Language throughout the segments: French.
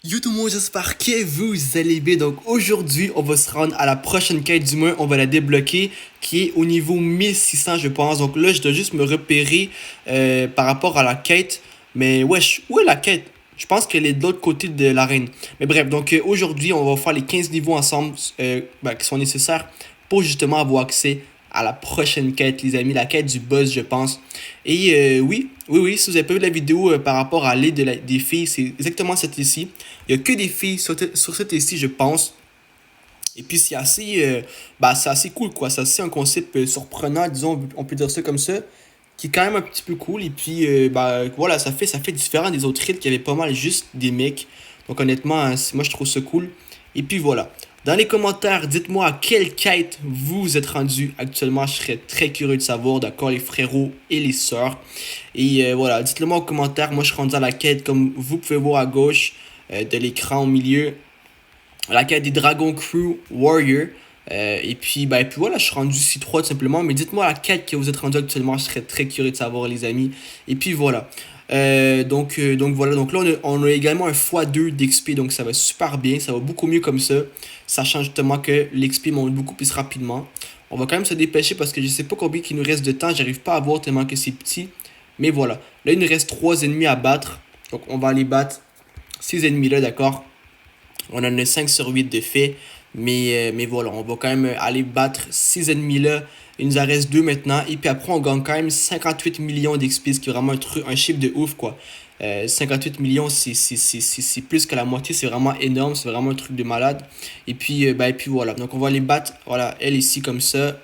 Yo tout le monde, j'espère que vous allez bien. Donc aujourd'hui, on va se rendre à la prochaine quête, du moins on va la débloquer, qui est au niveau 1600 je pense. Donc là, je dois juste me repérer par rapport à la quête. Mais wesh, où est la quête? Je pense qu'elle est de l'autre côté de l'arène. Mais bref, donc aujourd'hui, on va faire les 15 niveaux ensemble qui sont nécessaires pour justement avoir accès à la prochaine quête, les amis, la quête du boss, je pense. Et oui, si vous avez pas vu la vidéo par rapport à l'île des filles, c'est exactement cette ici. Il y a que des filles sur cette ici, je pense. Et puis c'est assez cool, quoi. C'est assez un concept surprenant, disons, on peut dire ça comme ça, qui est quand même un petit peu cool. Et puis voilà, ça fait différent des autres îles qui avaient pas mal juste des mecs. Donc honnêtement, hein, moi je trouve ça cool. Et puis voilà. Dans les commentaires, dites-moi à quelle quête vous êtes rendu actuellement. Je serais très curieux de savoir, d'accord, les frérots et les sœurs. Et voilà, dites-le moi en commentaire. Moi, je suis rendu à la quête, comme vous pouvez voir à gauche de l'écran au milieu. La quête des Dragon Crew Warrior. Et puis voilà, je suis rendu C3 tout simplement. Mais dites-moi la quête que vous êtes rendu actuellement. Je serais très curieux de savoir, les amis. Et puis voilà. Donc voilà, donc là on a également un x2 d'XP, donc ça va super bien, ça va beaucoup mieux comme ça, sachant justement que l'XP monte beaucoup plus rapidement. On va quand même se dépêcher parce que je sais pas combien il nous reste de temps, j'arrive pas à voir tellement que c'est petit, mais voilà. Là il nous reste 3 ennemis à battre, donc on va aller battre ces ennemis là, d'accord. On en a 5 sur 8 de fait. Mais voilà, on va quand même aller battre ces ennemis-là. Il nous en reste 2 maintenant. Et puis après, on gagne quand même 58 millions d'XP, ce qui est vraiment un chiffre de ouf, quoi. 58 millions, c'est plus que la moitié. C'est vraiment énorme. C'est vraiment un truc de malade. Et puis voilà. Donc on va les battre. Voilà, elle ici comme ça.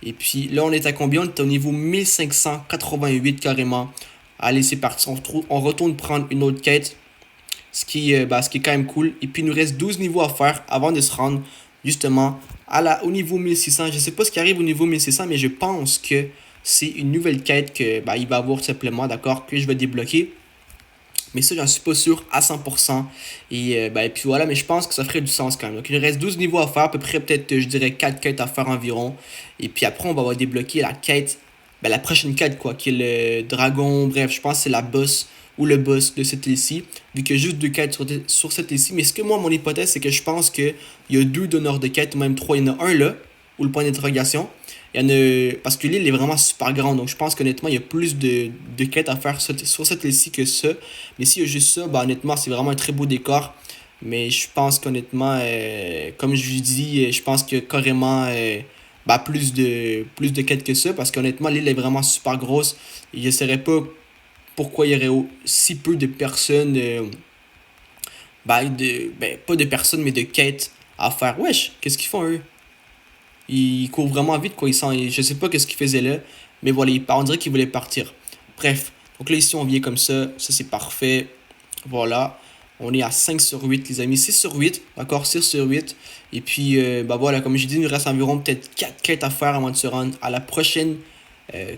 Et puis là, on est à combien? On est au niveau 1588 carrément. Allez, c'est parti. On retourne prendre une autre quête. Ce qui est quand même cool. Et puis il nous reste 12 niveaux à faire avant de se rendre justement au niveau 1600. Je sais pas ce qui arrive au niveau 1600, mais je pense que c'est une nouvelle quête que il va avoir tout simplement, d'accord, que je vais débloquer. Mais ça, j'en suis pas sûr à 100%. Et puis voilà, mais je pense que ça ferait du sens quand même. Donc il nous reste 12 niveaux à faire, à peu près peut-être, je dirais, 4 quêtes à faire environ. Et puis après, on va avoir débloqué la quête, la prochaine quête, quoi, qui est le dragon. Bref, je pense que c'est la boss ou le boss de cette île-ci, vu qu'il y a juste 2 quêtes sur cette île-ci. Mais ce que moi, mon hypothèse, c'est que je pense qu'il y a 2 donneurs de quêtes, ou même 3. Il y en a un là, ou le point d'interrogation. Il y en a, parce que l'île est vraiment super grande, donc je pense qu'honnêtement, il y a plus de quêtes à faire sur cette île-ci que ça. Mais s'il y a juste ça, honnêtement, c'est vraiment un très beau décor. Mais je pense qu'honnêtement, comme je vous dis, je pense qu'il y a carrément plus de quêtes que ça. Parce qu'honnêtement, l'île est vraiment super grosse. Et je ne saurais pas pourquoi il y aurait si peu de personnes. Pas de personnes, mais de quêtes à faire. Wesh, qu'est-ce qu'ils font eux? Ils courent vraiment vite, quoi. Je sais pas qu'est-ce qu'ils faisaient là. Mais voilà, on dirait qu'ils voulaient partir. Bref. Donc là, ici, on vient comme ça. Ça, c'est parfait. Voilà. On est à 5 sur 8 les amis. 6 sur 8. D'accord, 6 sur 8. Et puis, voilà, comme j'ai dit, il nous reste environ peut-être 4 quêtes à faire avant de se rendre à la prochaine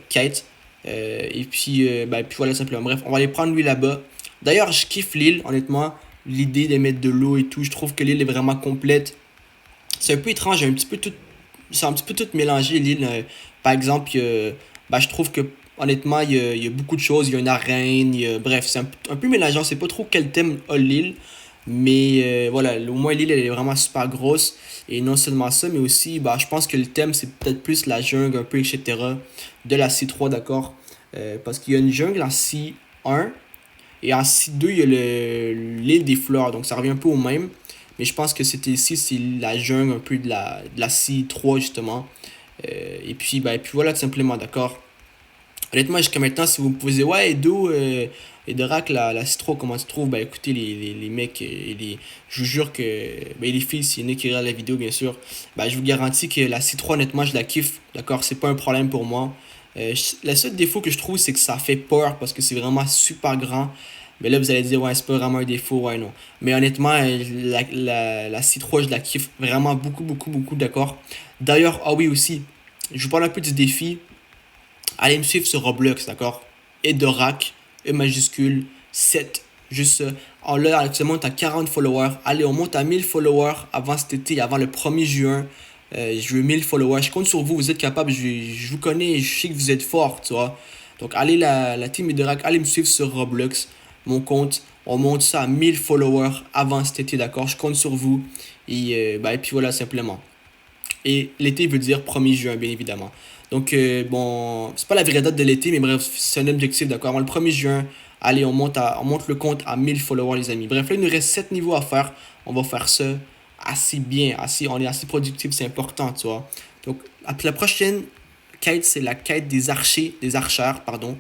quête. Puis voilà, simplement. Bref, on va aller prendre lui là-bas. D'ailleurs, je kiffe l'île, honnêtement. L'idée de mettre de l'eau et tout. Je trouve que l'île est vraiment complète. C'est un peu étrange, c'est un petit peu tout mélangé l'île. Par exemple, je trouve que honnêtement, il y a beaucoup de choses. Il y a une arène, bref, c'est un peu mélangeant. C'est pas trop quel thème a l'île. Mais voilà, au moins l'île elle est vraiment super grosse. Et non seulement ça, mais aussi, je pense que le thème c'est peut-être plus la jungle, un peu, etc. De la C3, d'accord? Parce qu'il y a une jungle en C1. Et en C2, il y a l'île des fleurs. Donc ça revient un peu au même. Mais je pense que c'était ici, c'est la jungle un peu de la C3 justement. Et puis voilà, tout simplement, d'accord. Honnêtement, jusqu'à maintenant, si vous me posez, ouais, Edo et Dorak, la C3, comment tu trouves? Écoutez, les mecs, je vous jure que, les filles, s'il y en a qui regardent la vidéo, bien sûr, je vous garantis que la C3, honnêtement, je la kiffe, d'accord? C'est pas un problème pour moi. Le seul défaut que je trouve, c'est que ça fait peur parce que c'est vraiment super grand. Mais là, vous allez dire, ouais, c'est pas vraiment un défaut, ouais, non. Mais honnêtement, la C3, je la kiffe vraiment beaucoup, beaucoup, beaucoup, d'accord? D'ailleurs, ah oui, aussi, je vous parle un peu du défi. Allez me suivre sur Roblox, d'accord? Edorak, E majuscule, 7, juste ça. Alors là, actuellement, tu as 40 followers. Allez, on monte à 1000 followers avant cet été, avant le 1er juin. Je veux 1000 followers. Je compte sur vous, vous êtes capable. Je vous connais, je sais que vous êtes fort, tu vois. Donc, allez, la team Edorak, allez me suivre sur Roblox. Mon compte, On monte ça à 1000 followers avant cet été, d'accord? Je compte sur vous. Et puis voilà, simplement. Et l'été veut dire 1er juin, bien évidemment. Donc, bon, c'est pas la vraie date de l'été, mais bref, c'est un objectif, d'accord? Avant le 1er juin, allez, on monte le compte à 1000 followers, les amis. Bref, là, il nous reste 7 niveaux à faire. On va faire ça assez bien, on est assez productif, c'est important, tu vois. Donc, après la prochaine quête, c'est la quête des archères, pardon.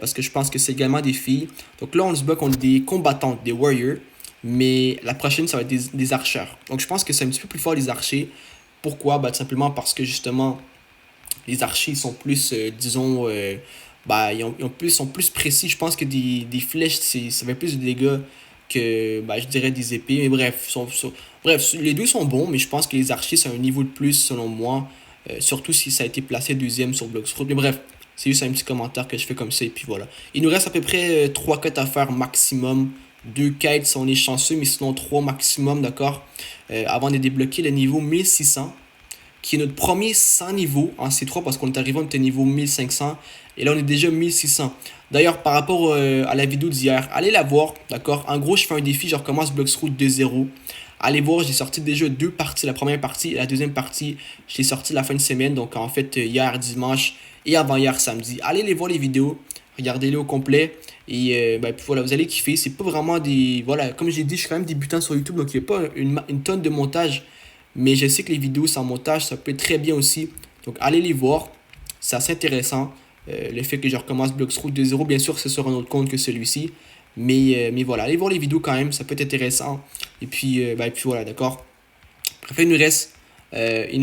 Parce que je pense que c'est également des filles. Donc là, on se bat contre des combattantes, des warriors. Mais la prochaine, ça va être des archères. Donc je pense que c'est un petit peu plus fort les archers. Pourquoi? Bah, tout simplement parce que justement, les archers sont plus, disons, sont plus précis. Je pense que des flèches, ça fait plus de dégâts que, bah, je dirais, des épées. Mais bref, bref, les deux sont bons, mais je pense que les archers, c'est un niveau de plus, selon moi. Surtout si ça a été placé deuxième sur Bloxfruit. Mais bref, c'est juste un petit commentaire que je fais comme ça, et puis voilà. Il nous reste à peu près 3 quêtes à faire maximum. 2 quêtes si on est chanceux, mais sinon 3 maximum, d'accord? Avant de débloquer le niveau 1600 qui est notre premier 100 niveaux en C3 parce qu'on est arrivé, on était niveau 1500 et là on est déjà 1600. D'ailleurs, par rapport à la vidéo d'hier, allez la voir, d'accord? En gros, je fais un défi, je recommence Bloxroot de 0. Allez voir, j'ai sorti déjà deux parties, la première partie et la deuxième partie, je l'ai sorti la fin de semaine, donc en fait hier dimanche et avant-hier samedi. Allez les voir les vidéos, regardez-les au complet et puis voilà, vous allez kiffer. C'est pas vraiment des... Voilà, comme j'ai dit, je suis quand même débutant sur YouTube, donc il n'y a pas une tonne de montage. Mais je sais que les vidéos sans montage, ça peut être très bien aussi. Donc allez les voir. C'est assez intéressant. Le fait que je recommence Bloxroot de 0, bien sûr, c'est sur un autre compte que celui-ci. Mais voilà, allez voir les vidéos quand même, ça peut être intéressant. Et puis voilà, d'accord. Bref, il nous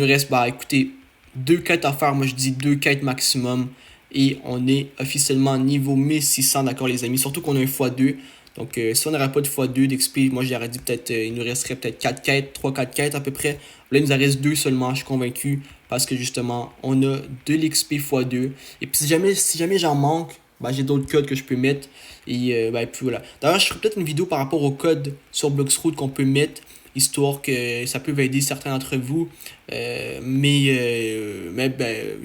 reste, bah écoutez, deux quêtes à faire. Moi, je dis deux quêtes maximum. Et on est officiellement niveau 1600, d'accord, les amis. Surtout qu'on a un x2. Donc, si on n'aurait pas de x2 d'XP, moi j'aurais dit peut-être, il nous resterait peut-être 4 quêtes, 3-4 quêtes à peu près. Là, il nous en reste 2 seulement, je suis convaincu. Parce que justement, on a de l'XP x2. Et puis, si jamais j'en manque, bah, j'ai d'autres codes que je peux mettre. Et puis voilà. D'ailleurs, je ferai peut-être une vidéo par rapport aux codes sur Bloxroot qu'on peut mettre, histoire que ça peut aider certains d'entre vous. Et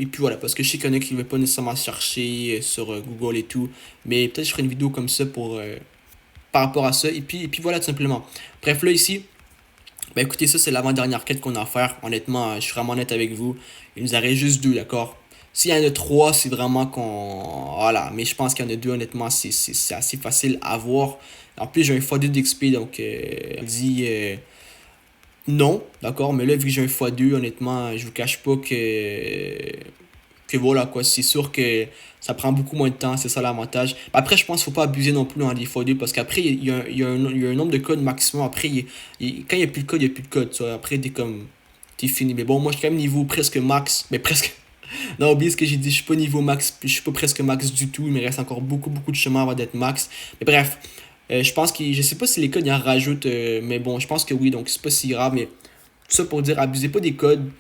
puis voilà, parce que je sais qu'il y en a qui ne veulent pas nécessairement chercher sur Google et tout. Mais peut-être je ferai une vidéo comme ça par rapport à ça. Et puis voilà, tout simplement. Bref, là, ici, bah écoutez, ça, c'est l'avant-dernière quête qu'on a à faire. Honnêtement, je suis vraiment honnête avec vous. Il nous en reste juste deux, d'accord? S'il y en a trois, c'est vraiment qu'on... Voilà, mais je pense qu'il y en a deux, honnêtement, c'est assez facile à voir. En plus, j'ai un x2 d'XP, donc non, d'accord? Mais là, vu que j'ai un x2, honnêtement, je vous cache pas que voilà quoi, c'est sûr que ça prend beaucoup moins de temps, c'est ça l'avantage. Après, je pense qu'il faut pas abuser non plus en des x2 parce qu'après, il y a un nombre de codes maximum. Après, quand il n'y a plus de code, il n'y a plus de code. Tu vois. Après, t'es fini. Mais bon, moi, je suis quand même niveau presque max. Mais presque. Non, oubliez ce que j'ai dit, je suis pas niveau max, je suis pas presque max du tout. Il me reste encore beaucoup, beaucoup de chemin avant d'être max. Mais bref, je pense je sais pas si les codes y en rajoutent, mais bon, je pense que oui, donc c'est pas si grave. Mais tout ça pour dire, abusez pas des codes.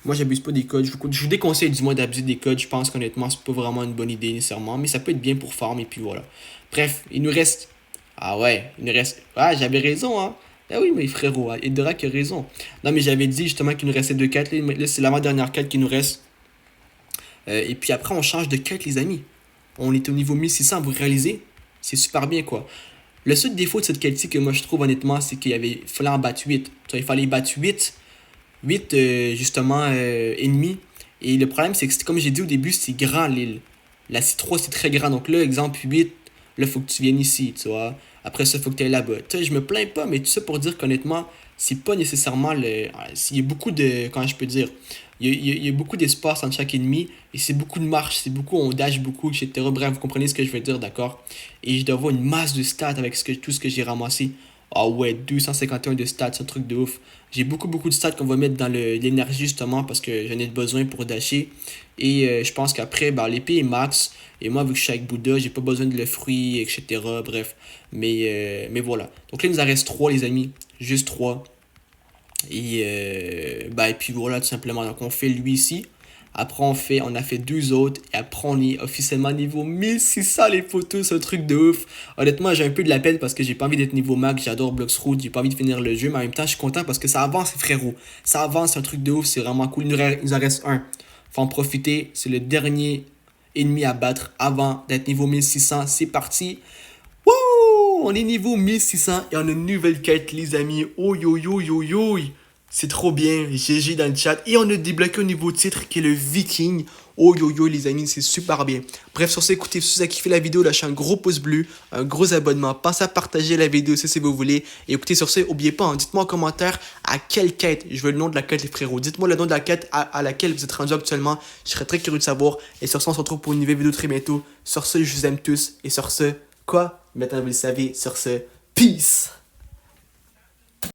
Moi, j'abuse pas des codes. Je vous déconseille du moins d'abuser des codes. Je pense qu'honnêtement, c'est pas vraiment une bonne idée nécessairement. Mais ça peut être bien pour farm et puis voilà. Bref, il nous reste. Ah ouais, il nous reste. Ah, j'avais raison, hein. Ah oui, mais frérot, hein, Edorak a raison. Non, mais j'avais dit justement qu'il nous restait deux quêtes. Là, c'est l'avant-dernière quête qui nous reste. Et puis après, on change de quête, les amis. On est au niveau 1600, vous réalisez? C'est super bien, quoi. Le seul défaut de cette quête-ci que moi je trouve honnêtement, c'est fallait en battre 8. Il fallait battre 8 justement ennemis. Et le problème, c'est que comme j'ai dit au début, c'est grand l'île. La C3, c'est très grand. Donc là, exemple 8, là, faut que tu viennes ici, tu vois. Après ça, faut que tu ailles là-bas. Tu sais, je me plains pas, mais tout ça pour dire qu'honnêtement, c'est pas nécessairement le. Il y a beaucoup de. Comment je peux dire? Il y a beaucoup d'espace entre chaque ennemi. Et c'est beaucoup de marche, c'est beaucoup, on dash beaucoup, etc. Bref, vous comprenez ce que je veux dire, d'accord? Et je dois avoir une masse de stats avec tout ce que j'ai ramassé. Ah ouais, 251 de stats, c'est un truc de ouf. J'ai beaucoup, beaucoup de stats qu'on va mettre dans l'énergie justement parce que j'en ai besoin pour dasher. Et je pense qu'après, bah, l'épée est max. Et moi, vu que je suis avec Bouddha, j'ai pas besoin de le fruit, etc. Bref. Mais voilà. Donc là, il nous en reste 3, les amis. Juste 3. Et puis voilà, tout simplement. Donc on fait lui ici. Après, on a fait deux autres. Et après, on est officiellement niveau 1600, les photos. C'est un truc de ouf. Honnêtement, j'ai un peu de la peine parce que j'ai pas envie d'être niveau max. J'adore Bloxroot. J'ai pas envie de finir le jeu. Mais en même temps, je suis content parce que ça avance, frérot. Ça avance, c'est un truc de ouf. C'est vraiment cool. Il nous en reste un. Faut en profiter. C'est le dernier ennemi à battre avant d'être niveau 1600. C'est parti. Wouh! On est niveau 1600 et on a une nouvelle quête, les amis. Oh yo yo yo yo. C'est trop bien. GG dans le chat. Et on a débloqué un nouveau titre qui est le Viking. Oh yo yo, les amis, c'est super bien. Bref, sur ce, écoutez, si vous avez kiffé la vidéo, lâchez un gros pouce bleu, un gros abonnement. Pensez à partager la vidéo si vous voulez. Et écoutez, sur ce, n'oubliez pas, hein, dites-moi en commentaire à quelle quête je veux le nom de la quête, les frérots. Dites-moi le nom de la quête à laquelle vous êtes rendu actuellement. Je serais très curieux de savoir. Et sur ce, on se retrouve pour une nouvelle vidéo très bientôt. Sur ce, je vous aime tous. Et sur ce, quoi? Maintenant, vous le savez, sur ce, peace!